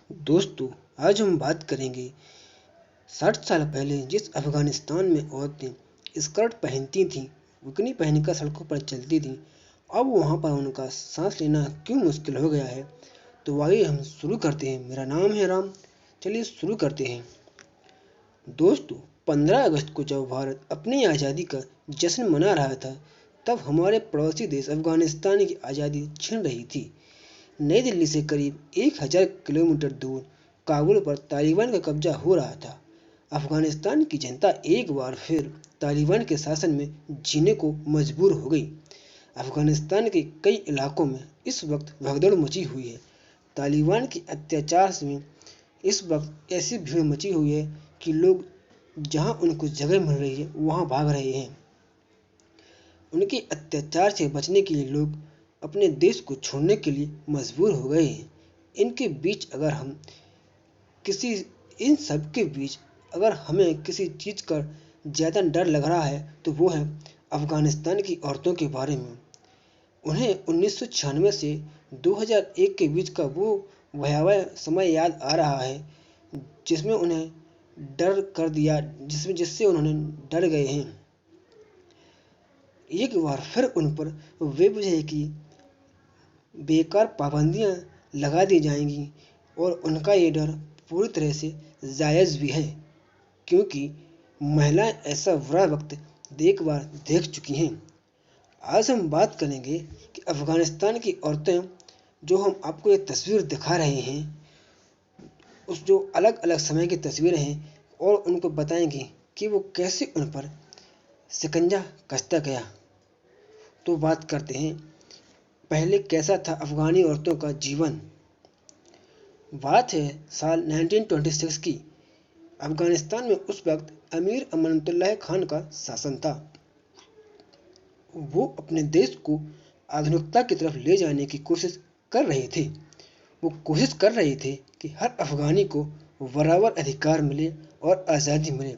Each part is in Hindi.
दोस्तों, आज हम बात करेंगे 60 साल पहले जिस अफगानिस्तान में औरतें स्कर्ट पहनती थीं, बिकिनी पहनकर सड़कों पर चलती थीं, अब वहाँ पर उनका सांस लेना क्यों मुश्किल हो गया है। तो आइए हम शुरू करते हैं। मेरा नाम है राम। चलिए शुरू करते हैं। दोस्तों, 15 अगस्त को जब भारत अपनी आज़ादी का जश्न मना रहा था, तब हमारे पड़ोसी देश अफगानिस्तान की आज़ादी छिन रही थी। नई दिल्ली से करीब 1000 किलोमीटर दूर काबुल पर तालिबान का कब्जा हो रहा था। अफगानिस्तान की जनता एक बार फिर तालिबान के शासन में जीने को मजबूर हो गई। अफगानिस्तान के कई इलाकों में इस वक्त भगदड़ मची हुई है। तालिबान के अत्याचार में इस वक्त ऐसी भीड़ मची हुई है कि लोग जहां उनको जगह मिल रही है वहां भाग रहे हैं। उनके अत्याचार से बचने के लिए लोग अपने देश को छोड़ने के लिए मजबूर हो गए हैं। इनके बीच अगर हम किसी इन सब के बीच अगर हमें किसी चीज़ का ज़्यादा डर लग रहा है तो वो है अफगानिस्तान की औरतों के बारे में। उन्हें 1996 से 2001 के बीच का वो भयावह समय याद आ रहा है जिसमें उन्हें डर कर दिया जिससे उन्होंने डर गए हैं। एक बार फिर उन पर बेवजह की बेकार पाबंदियां लगा दी जाएंगी और उनका ये डर पूरी तरह से जायज़ भी है, क्योंकि महिलाएं ऐसा बुरा वक्त देख चुकी हैं। आज हम बात करेंगे कि अफगानिस्तान की औरतें, जो हम आपको ये तस्वीर दिखा रहे हैं, उस जो अलग अलग समय की तस्वीरें हैं, और उनको बताएंगे कि वो कैसे उन पर शिकंजा कसता गया। तो बात करते हैं पहले कैसा था अफगानी औरतों का जीवन। बात है साल 1926 की। अफगानिस्तान में उस वक्त अमीर अमानतुल्लाह खान का शासन था। वो अपने देश को आधुनिकता की तरफ ले जाने की कोशिश कर रहे थे। वो कोशिश कर रहे थे कि हर अफगानी को बराबर अधिकार मिले और आज़ादी मिले।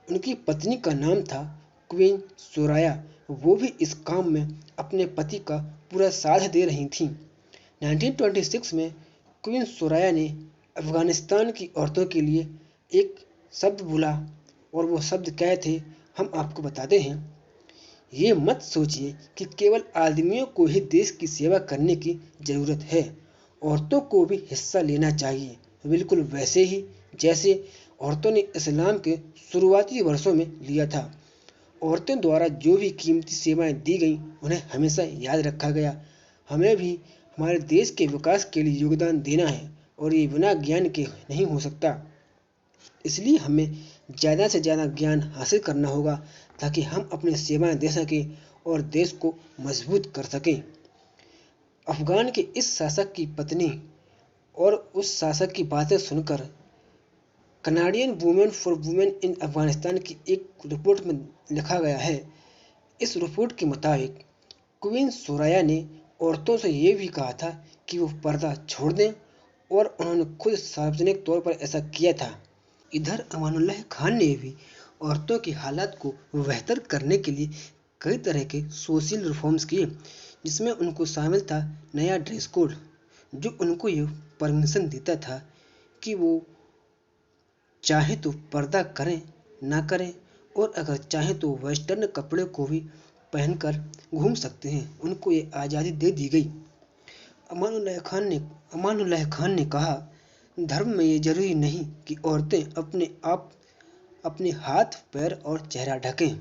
उनकी पत्नी का नाम था क्वीन सुराया। वो भी इस काम में अपने पति का पूरा साथ दे रही थीं। 1926 में क्वीन सुराया ने अफगानिस्तान की औरतों के लिए एक शब्द बोला, और वो शब्द क्या थे हम आपको बताते हैं। ये मत सोचिए कि केवल आदमियों को ही देश की सेवा करने की ज़रूरत है, औरतों को भी हिस्सा लेना चाहिए, बिल्कुल वैसे ही जैसे औरतों ने इस्लाम के शुरुआती वर्षों में लिया था। औरतों द्वारा जो भी कीमती सेवाएं दी गईं उन्हें हमेशा याद रखा गया। हमें भी हमारे देश के विकास के लिए योगदान देना है, और ये बिना ज्ञान के नहीं हो सकता। इसलिए हमें ज़्यादा से ज़्यादा ज्ञान हासिल करना होगा ताकि हम अपनी सेवाएं दे सकें और देश को मजबूत कर सकें। अफगान के इस शासक की पत्नी और उस शासक की बातें सुनकर Canadian women for women in Afghanistan की एक रिपोर्ट में लिखा गया है। इस रिपोर्ट के मुताबिक क्वीन सुराया ने औरतों से ये भी कहा था कि वो पर्दा छोड़ दें, और उन्होंने खुद सार्वजनिक तौर पर ऐसा किया था। इधर अमानुल्लाह खान ने भी औरतों की हालत को बेहतर करने के लिए कई तरह के सोशल रिफॉर्म्स किए, जिसमें उनको शामिल था नया ड्रेस कोड, जो उनको ये परमिशन देता था कि वो चाहे तो पर्दा करें ना करें, और अगर चाहे तो वेस्टर्न कपड़े को भी पहनकर घूम सकते हैं। उनको ये आज़ादी दे दी गई। अमानुल्लाह खान ने कहा, धर्म में ये जरूरी नहीं कि औरतें अपने हाथ पैर और चेहरा ढकें।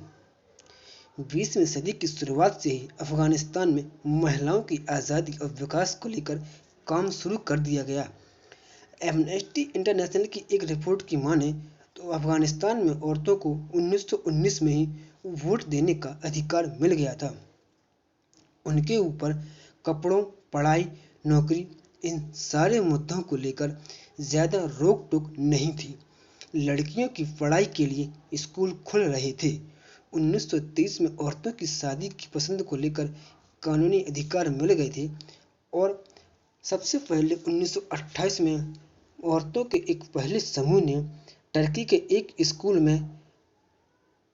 20वीं सदी की शुरुआत से ही अफगानिस्तान में महिलाओं की आज़ादी और विकास को लेकर काम शुरू कर दिया गया। एमनेस्टी इंटरनेशनल की एक रिपोर्ट की माने तो अफगानिस्तान में औरतों को 1919 में ही वोट देने का अधिकार मिल गया था। उनके ऊपर कपड़ों, पढ़ाई, नौकरी, इन सारे मुद्दों को लेकर ज़्यादा रोक टोक नहीं थी। लड़कियों की पढ़ाई के लिए स्कूल खुल रहे थे। 1923 में औरतों की शादी की पसंद को लेकर कानूनी अधिकार मिल गए थे, और सबसे पहले 1928 में औरतों के एक पहले समूह ने टर्की के एक स्कूल में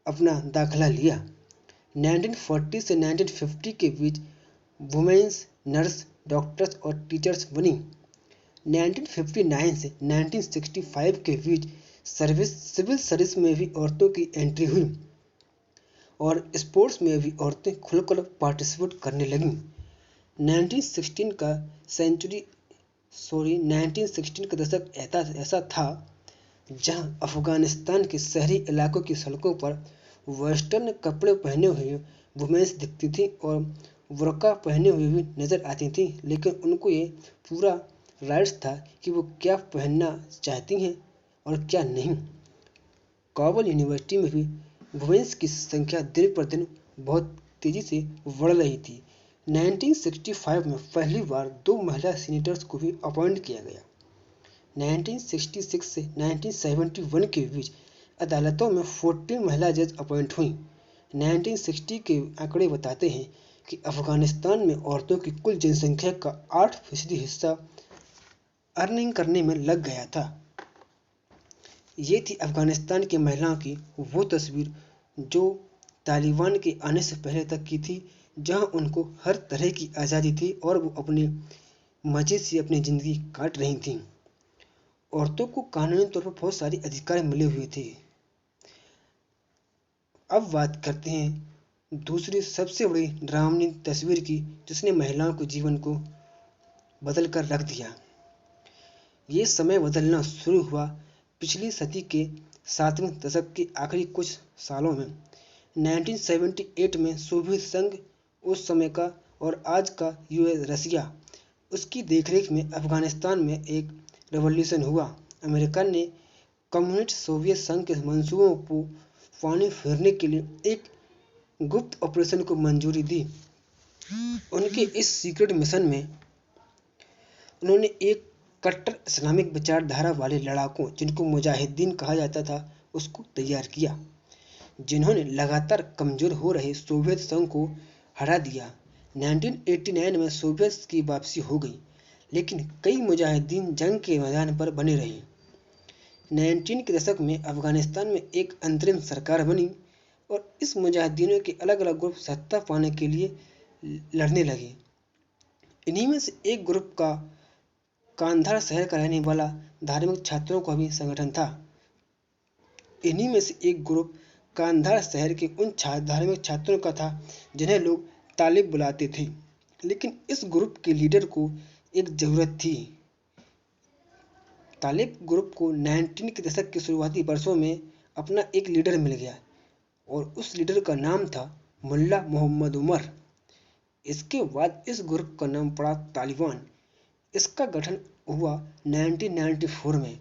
अपना दाखिला लिया। 1940 से 1950 के बीच वुमेन्स नर्स, डॉक्टर्स और टीचर्स बनी। 1959 से 1965 के बीच सिविल सर्विस में भी औरतों की एंट्री हुई और स्पोर्ट्स में भी औरतें खुलकर पार्टिसिपेट करने लगीं। 1916 का दशक ऐसा था जहां अफगानिस्तान के शहरी इलाकों की सड़कों पर वेस्टर्न कपड़े पहने हुए वुमेन्स दिखती थीं और बुर्का पहने हुए भी नजर आती थीं, लेकिन उनको ये पूरा राइट्स था कि वो क्या पहनना चाहती हैं और क्या नहीं। काबुल यूनिवर्सिटी में भी वुमेन्स की संख्या दिन पर दिन बहुत तेजी से बढ़ रही थी। 1965 में पहली बार 2 महिला सीनेटर्स को भी अपॉइंट किया गया। 1966 से 1971 के बीच अदालतों में 14 महिला जज अपॉइंट हुईं। 1960 के आंकड़े बताते हैं कि अफगानिस्तान में औरतों की कुल जनसंख्या का 8% हिस्सा अर्निंग करने में लग गया था। ये थी अफगानिस्तान की महिलाओं की वो तस्वीर जो तालिबान के आने से पहले तक की थी, जहां उनको हर तरह की आज़ादी थी और वो अपने मजे से अपनी ज़िंदगी काट रही थीं। औरतों को कानूनी तौर पर बहुत सारे अधिकार मिले हुए थे। अब बात करते हैं दूसरी सबसे बड़ी डरावनी तस्वीर की, जिसने महिलाओं के जीवन को बदल कर रख दिया। ये समय बदलना शुरू हुआ पिछली सदी के 7वें दशक के आखिरी कुछ सालों में। 1978 में सोवियत संघ उस समय का और आज का यूएस रसिया, उसकी देखरेख में अफगानिस्तान में एक रिवॉल्यूशन हुआ। अमेरिका ने कम्युनिस्ट सोवियत संघ के मंसूबों को पानी फेरने के लिए एक गुप्त ऑपरेशन को मंजूरी दी। उनके इस सीक्रेट मिशन में उन्होंने एक कट्टर इस्लामिक विचारधारा वाले लड़ाकों, जिनको मुजाहिदीन कहा जाता था, उसको तैयार किया, जिन्होंने लगातार कमजोर हो रहे सोवियत संघ को हरा दिया। 1989 में सोवियत की वापसी हो गई, लेकिन कई मुजाहिदीन जंग के मैदान पर बने रहे। 19 के दशक में अफगानिस्तान में एक अंतरिम सरकार बनी और इस मुजाहिदीनों के अलग अलग ग्रुप सत्ता पाने के लिए लड़ने लगे। इन्हीं में से एक ग्रुप का कांधार शहर का रहने वाला धार्मिक छात्रों का भी संगठन था। इन्हीं में से एक ग्रुप कांधार शहर के उन धार्मिक छात्रों का था जिन्हें लोग तालिब बुलाते थे, लेकिन इस ग्रुप के लीडर को एक जरूरत थी। तालिब ग्रुप को 19 के दशक के शुरुआती वर्षों में अपना एक लीडर मिल गया और उस लीडर का नाम था मुल्ला मोहम्मद उमर। इसके बाद इस ग्रुप का नाम पड़ा तालिबान। इसका गठन हुआ 1994 में।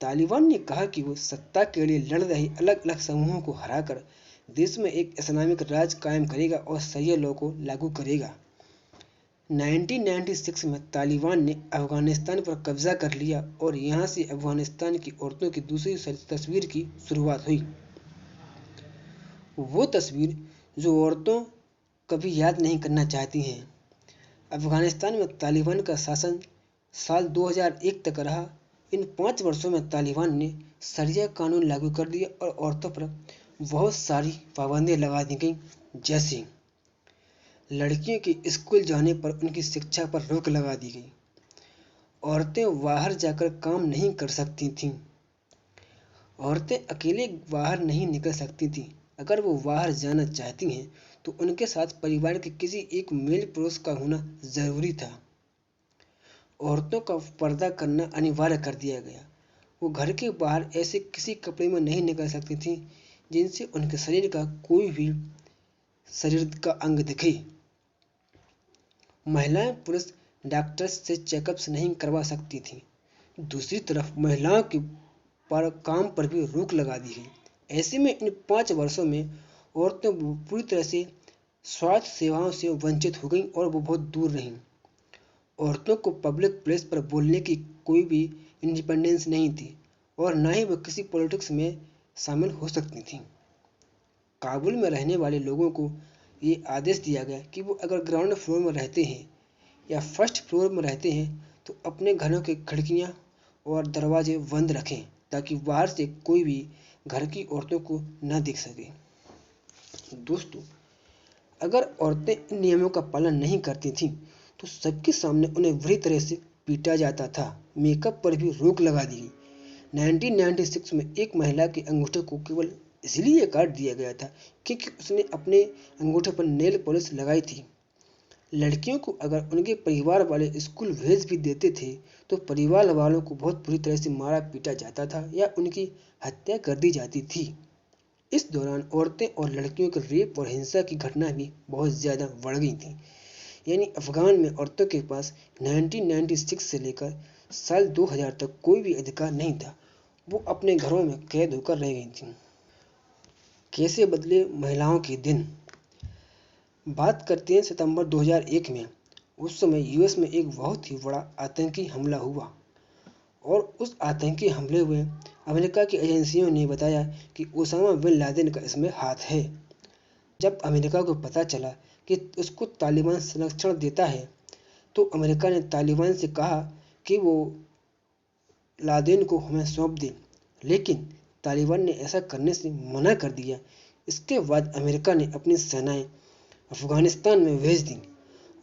तालिबान ने कहा कि वो सत्ता के लिए लड़ रहे अलग अलग समूहों को हराकर देश में एक इस्लामिक राज कायम करेगा और शरिया लॉ को लागू करेगा। 1996 में तालिबान ने अफगानिस्तान पर कब्जा कर लिया और यहाँ से अफगानिस्तान की औरतों की दूसरी तस्वीर की शुरुआत हुई। वो तस्वीर जो औरतों कभी याद नहीं करना चाहती हैं। अफगानिस्तान में तालिबान का शासन साल 2001 तक रहा। इन 5 वर्षों में तालिबान ने शरिया कानून लागू कर दिया और औरतों पर बहुत सारी पाबंदियां लगा दी गईं, जैसे लड़कियों के स्कूल जाने पर उनकी शिक्षा पर रोक लगा दी गई। औरतें बाहर जाकर काम नहीं कर सकती थीं। औरतें अकेले बाहर नहीं निकल सकती थीं। अगर वो बाहर जाना चाहती हैं तो उनके साथ परिवार के किसी एक मेल पुरुष का होना जरूरी था। औरतों का पर्दा करना अनिवार्य कर दिया गया। वो घर के बाहर ऐसे किसी कपड़े में नहीं निकल सकती थीं जिनसे उनके शरीर का कोई भी शरीर का अंग दिखे। महिलाएं पुरुष डॉक्टर्स से चेकअप्स नहीं करवा सकती थीं। दूसरी तरफ महिलाओं के काम पर भी रोक लगा दी गई। ऐसे में इन 5 वर्षों में औरतें पूरी तरह से स्वास्थ्य सेवाओं से वंचित हो गईं और वो बहुत दूर रहीं। औरतों को पब्लिक प्लेस पर बोलने की कोई भी इंडिपेंडेंस नहीं थी और ना ही वो किसी पॉलिटिक्स में शामिल हो सकती थीं। काबुल में रहने वाले लोगों को ये आदेश दिया गया कि वो अगर ग्राउंड फ्लोर में रहते हैं या फर्स्ट फ्लोर में रहते हैं तो अपने घरों की खिड़कियां और दरवाजे बंद रखें ताकि बाहर से कोई भी घर की औरतों को न देख सके। दोस्तों, अगर औरतें इन नियमों का पालन नहीं करती थीं तो सबके सामने उन्हें बुरी तरह से पीटा जाता था। मेकअप पर भी रोक लगा दी गई। 1996 में एक महिला के अंगूठे को केवल इसलिए काट दिया गया था क्योंकि उसने अपने अंगूठे पर नेल पॉलिश लगाई थी। लड़कियों को अगर उनके परिवार वाले स्कूल भेज भी देते थे तो परिवार वालों को बहुत बुरी तरह से मारा पीटा जाता था या उनकी हत्या कर दी जाती थी। इस दौरान औरतें और लड़कियों के रेप और हिंसा की घटना भी बहुत ज़्यादा बढ़ गई थी। यानी अफगान में औरतों के पास 1996 से लेकर साल 2000 तक कोई भी अधिकार नहीं था। वो अपने घरों में कैद होकर रह गई थीं। कैसे बदले महिलाओं के दिन? बात करते हैं सितंबर 2001 में। उस समय यूएस में एक बहुत ही बड़ा आतंकी हमला हुआ और उस आतंकी हमले में अमेरिका की एजेंसियों ने बताया कि ओसामा बिन लादेन का इसमें हाथ है। जब अमेरिका को पता चला कि उसको तालिबान संरक्षण देता है तो अमेरिका ने तालिबान से कहा कि वो लादेन को हमें सौंप दे, लेकिन तालिबान ने ऐसा करने से मना कर दिया। इसके बाद अमेरिका ने अपनी सेनाएं अफगानिस्तान में भेज दी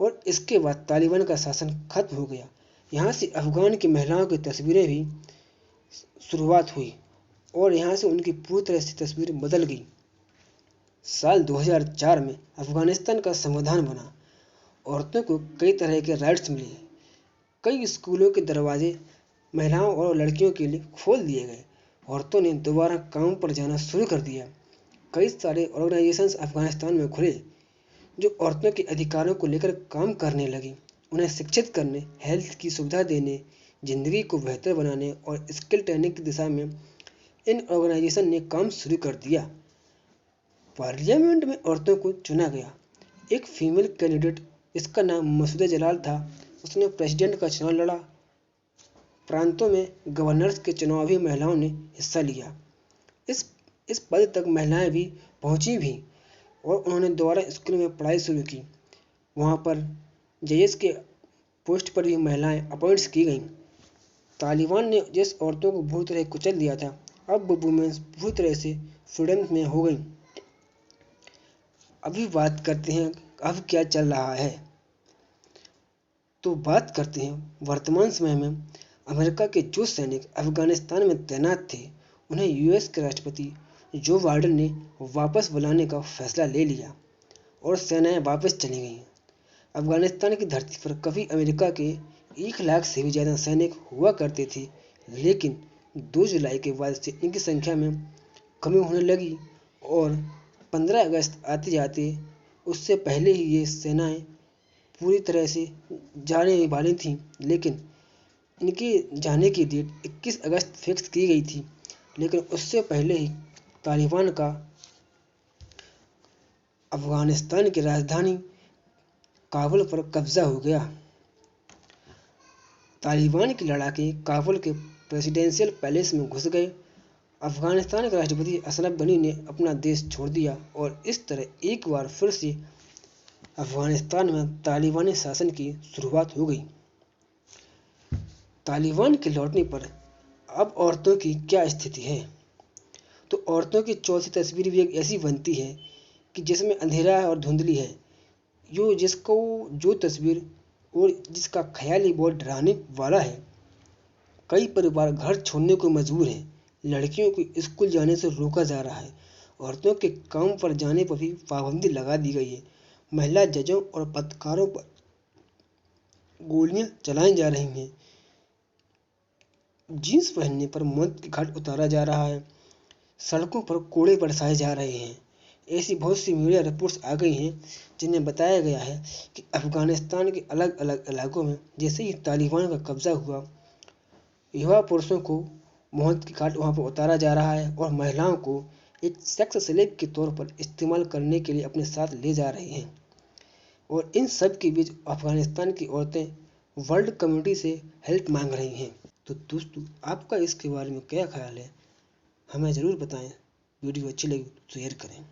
और इसके बाद तालिबान का शासन खत्म हो गया। यहाँ से अफगान की महिलाओं की तस्वीरें भी शुरुआत हुई और यहाँ से उनकी पूरी तरह से तस्वीर बदल गई। साल 2004 में अफगानिस्तान का संविधान बना। औरतों को कई तरह के राइट्स मिले। कई स्कूलों के दरवाजे महिलाओं और लड़कियों के लिए खोल दिए गए। औरतों ने दोबारा काम पर जाना शुरू कर दिया। कई सारे ऑर्गेनाइजेशंस अफगानिस्तान में खुले जो औरतों के अधिकारों को लेकर काम करने लगी। उन्हें शिक्षित करने, हेल्थ की सुविधा देने, जिंदगी को बेहतर बनाने और स्किल ट्रेनिंग की दिशा में इन ऑर्गेनाइजेशन ने काम शुरू कर दिया। पार्लियामेंट में औरतों को चुना गया। एक फीमेल कैंडिडेट, इसका नाम मसूदा जलाल था, उसने प्रेसिडेंट का चुनाव लड़ा। प्रांतों में गवर्नर्स के चुनाव भी महिलाओं ने हिस्सा लिया। इस पद तक महिलाएं भी पहुंची भी और उन्होंने दोबारा स्कूल में पढ़ाई शुरू की। वहां पर जजेस के पोस्ट पर भी महिलाएं अपॉइंट्स की गईं। तालिबान ने जिस औरतों को बुरी तरह कुचल दिया था, अब वो वुमेन्स पूरी तरह से फ्रीडम में हो गई। अभी बात करते हैं अब क्या चल रहा है। तो बात करते हैं वर्तमान समय में अमेरिका के जो सैनिक अफगानिस्तान में तैनात थे उन्हें यूएस के राष्ट्रपति जो बाइडेन ने वापस बुलाने का फैसला ले लिया और सेनाएं वापस चली गईं। अफगानिस्तान की धरती पर कभी अमेरिका के 1 लाख से भी ज़्यादा सैनिक हुआ करते थे, लेकिन 2 जुलाई के बाद से इनकी संख्या में कमी होने लगी और 15 अगस्त आते जाते उससे पहले ही ये सेनाएं पूरी तरह से जाने वाली थीं, लेकिन इनके जाने की डेट 21 अगस्त फिक्स की गई थी, लेकिन उससे पहले ही तालिबान का अफगानिस्तान की राजधानी काबुल पर कब्जा हो गया। तालिबान के लड़ाके काबुल के प्रेसिडेंशियल पैलेस में घुस गए। अफगानिस्तान के राष्ट्रपति अशरफ गनी ने अपना देश छोड़ दिया और इस तरह एक बार फिर से अफगानिस्तान में तालिबानी शासन की शुरुआत हो गई। तालिबान के लौटने पर अब औरतों की क्या स्थिति है? तो औरतों की चौथी तस्वीर भी एक ऐसी बनती है कि जिसमें अंधेरा है और धुंधली है। जो तस्वीर और जिसका ख्याल ही बहुत डराने वाला है। कई परिवार घर छोड़ने को मजबूर हैं। लड़कियों को स्कूल जाने से रोका जा रहा है। औरतों के काम पर जाने पर भी पाबंदी लगा दी गई है। महिला जजों और पत्रकारों पर गोलियां चलाई जा रही हैं। जींस पहनने पर मौत के घाट उतारा जा रहा है। सड़कों पर कोड़े बरसाए जा रहे हैं। ऐसी बहुत सी मीडिया रिपोर्ट्स आ गई हैं जिनमें बताया गया है कि अफगानिस्तान के अलग अलग इलाकों में जैसे ही तालिबान का कब्जा हुआ, युवा पुरुषों को मौत के घाट वहां पर उतारा जा रहा है और महिलाओं को एक सेक्स स्लेव के तौर पर इस्तेमाल करने के लिए अपने साथ ले जा रहे हैं। और इन सब के बीच अफगानिस्तान की औरतें वर्ल्ड कम्युनिटी से हेल्प मांग रही हैं। तो दोस्तों, आपका इसके बारे में क्या ख्याल है? हमें ज़रूर बताएं। वीडियो अच्छी लगी तो शेयर करें।